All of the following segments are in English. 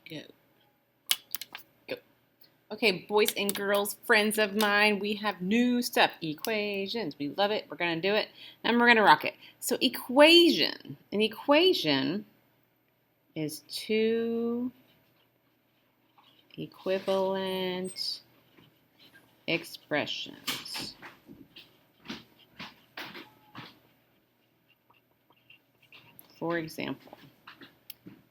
Go. Go. Okay, boys and girls, friends of mine, we have new stuff. Equations. We love it. We're going to do it, and we're going to rock it. So equation. An equation is two equivalent expressions. For example,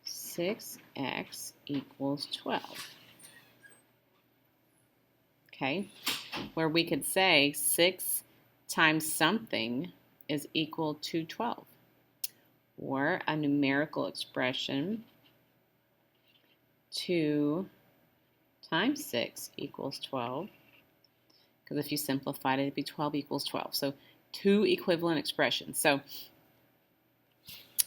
6x equals 12. Okay, where we could say 6 times something is equal to 12. Or a numerical expression, 2 times 6 equals 12. Because if you simplified it, it'd be 12 equals 12. So two equivalent expressions. So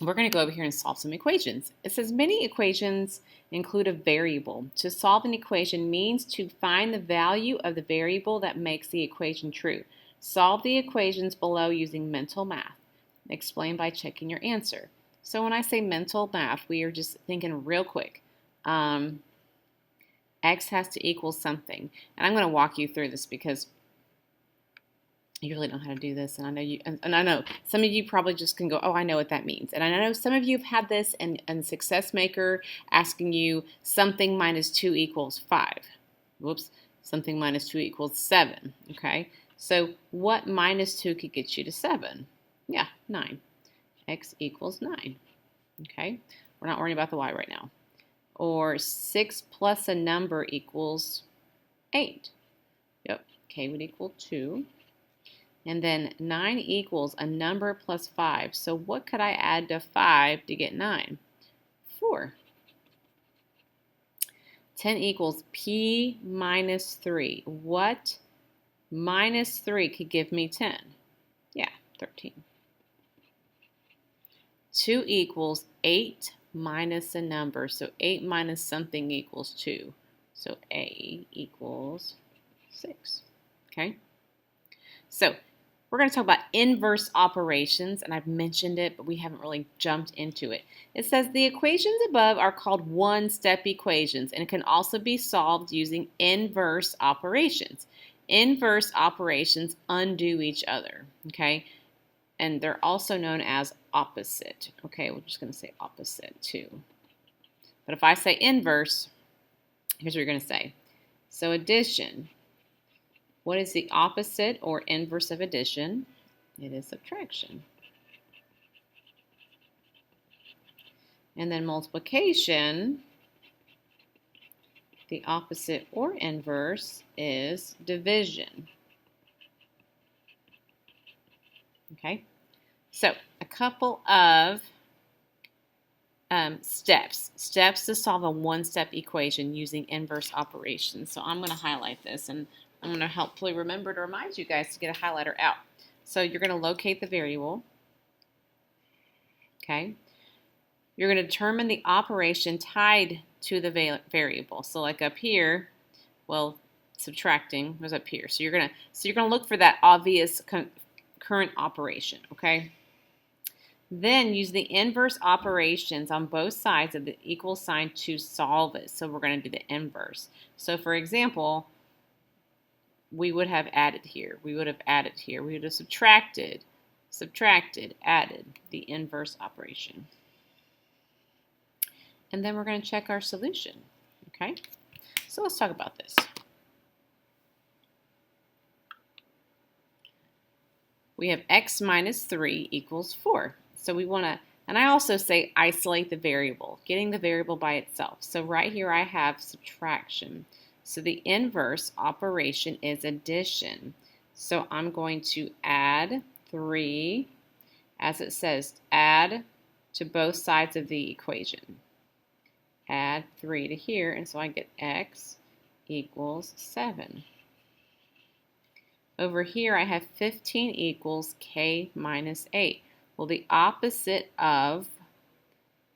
we're going to go over here and solve some equations. It says many equations include a variable. To solve an equation means to find the value of the variable that makes the equation true. Solve the equations below using mental math. Explain by checking your answer. So when I say mental math, we are just thinking real quick. X has to equal something. And I'm going to walk you through this because you really know how to do this, and I know some of you probably just can go, oh, I know what that means. And I know some of you have had this in Success Maker asking you something minus 2 equals 5. Whoops, something minus 2 equals 7. Okay, so what minus 2 could get you to 7? Yeah, 9. X equals 9. Okay, we're not worrying about the Y right now. Or 6 plus a number equals 8. Yep, K would equal 2. And then 9 equals a number plus 5. So what could I add to 5 to get 9? 4. 10 equals P minus 3. What minus 3 could give me 10? Yeah, 13. 2 equals 8 minus a number. So 8 minus something equals 2. So A equals 6. Okay? So we're going to talk about inverse operations, and I've mentioned it, but we haven't really jumped into it. It says the equations above are called one-step equations, and it can also be solved using inverse operations. Inverse operations undo each other, okay? And they're also known as opposite. Okay, we're just going to say opposite too. But if I say inverse, here's what you're going to say. So addition. What is the opposite or inverse of addition? It is subtraction. And then multiplication, the opposite or inverse is division. Okay, so a couple of steps to solve a one-step equation using inverse operations. So I'm going to highlight this, and I'm going to hopefully remember to remind you guys to get a highlighter out. So you're going to locate the variable. Okay. You're going to determine the operation tied to the variable. So like up here, well, subtracting was up here. So you're going to look for that obvious current operation. Okay. Then use the inverse operations on both sides of the equal sign to solve it. So we're going to do the inverse. So for example, we would have added here. We would have added here. We would have subtracted, added, the inverse operation. And then we're going to check our solution. Okay? So let's talk about this. We have x minus 3 equals 4. So we want to, and I also say isolate the variable, getting the variable by itself. So right here I have subtraction. So the inverse operation is addition. So I'm going to add 3, as it says, add to both sides of the equation. Add 3 to here, and so I get x equals 7. Over here I have 15 equals k minus 8. Well, the opposite of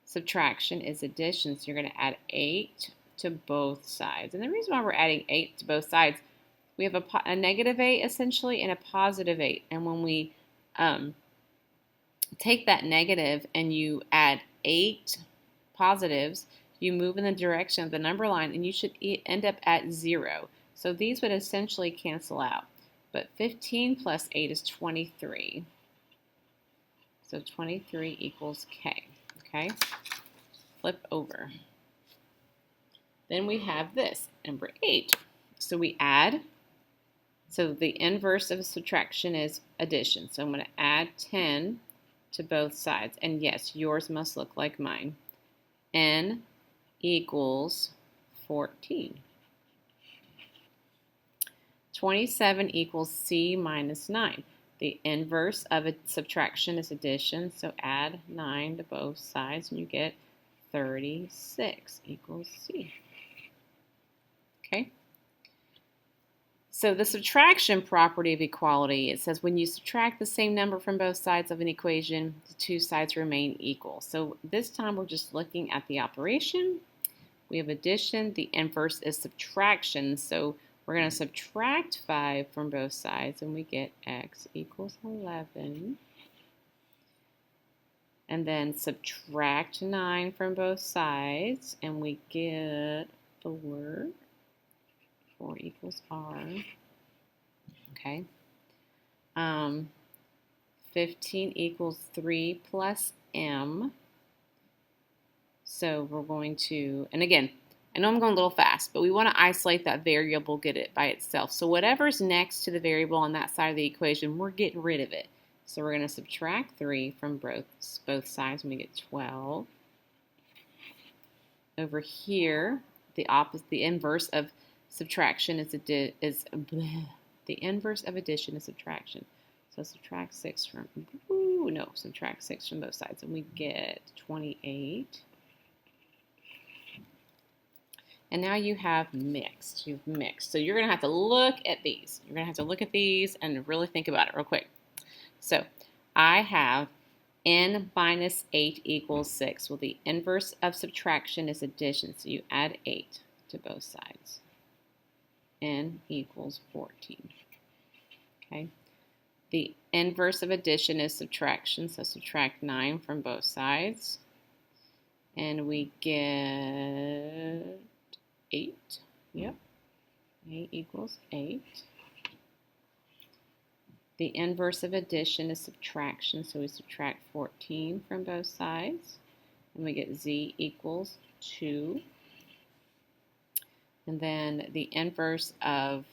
subtraction is addition, so you're going to add 8 to both sides. And the reason why we're adding 8 to both sides, we have a negative 8 essentially and a positive 8. And when we take that negative and you add 8 positives, you move in the direction of the number line and you should end up at 0. So these would essentially cancel out. But 15 plus 8 is 23. So 23 equals K. Okay? Flip over. Then we have this, number 8. So we add. So the inverse of subtraction is addition. So I'm going to add 10 to both sides. And yes, yours must look like mine. N equals 14. 27 equals C minus 9. The inverse of a subtraction is addition, so add 9 to both sides and you get 36 equals C. Okay? So the subtraction property of equality, it says when you subtract the same number from both sides of an equation, the two sides remain equal. So this time we're just looking at the operation. We have addition. The inverse is subtraction. So we're going to subtract 5 from both sides and we get x equals 11. And then subtract 9 from both sides and we get 4. 4 equals R. Okay. 15 equals 3 plus M. So we're going to, and again, I know I'm going a little fast, but we want to isolate that variable, get it by itself. So whatever's next to the variable on that side of the equation, we're getting rid of it. So we're going to subtract 3 from both sides and we get 12. Over here, the inverse of subtraction is the inverse of addition is subtraction. So subtract 6 from subtract 6 from both sides and we get 28. And now you have mixed. You've mixed. So you're going to have to look at these. You're going to have to look at these and really think about it real quick. So I have n minus 8 equals 6. Well, the inverse of subtraction is addition. So you add 8 to both sides. N equals 14. Okay. The inverse of addition is subtraction. So subtract 9 from both sides. And we get 8. Yep. A equals 8. The inverse of addition is subtraction. So we subtract 14 from both sides. And we get Z equals 2. And then the inverse of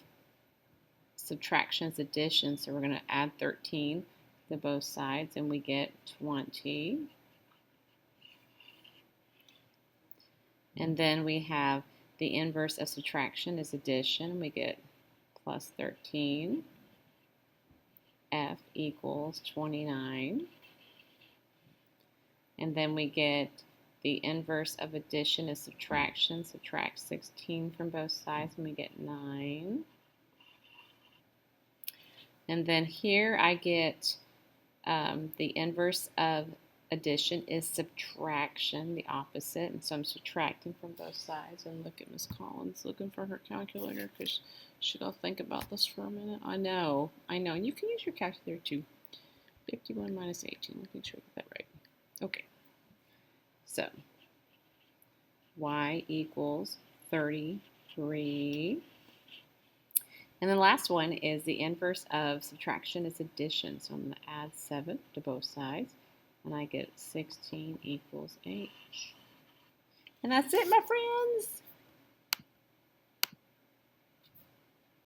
subtraction is addition. So we're going to add 13 to both sides and we get 20. And then we have the inverse of subtraction is addition. We get plus 13. F equals 29. And then we get the inverse of addition is subtraction. Subtract 16 from both sides and we get 9. And then here I get the inverse of addition is subtraction, the opposite. And so I'm subtracting from both sides. And look at Miss Collins looking for her calculator because she gotta think about this for a minute. I know. And you can use your calculator too. 51 minus 18. Making sure I get that right. Okay. So y equals 33. And the last one is the inverse of subtraction is addition. So I'm going to add 7 to both sides. And I get 16 equals 8. And that's it, my friends.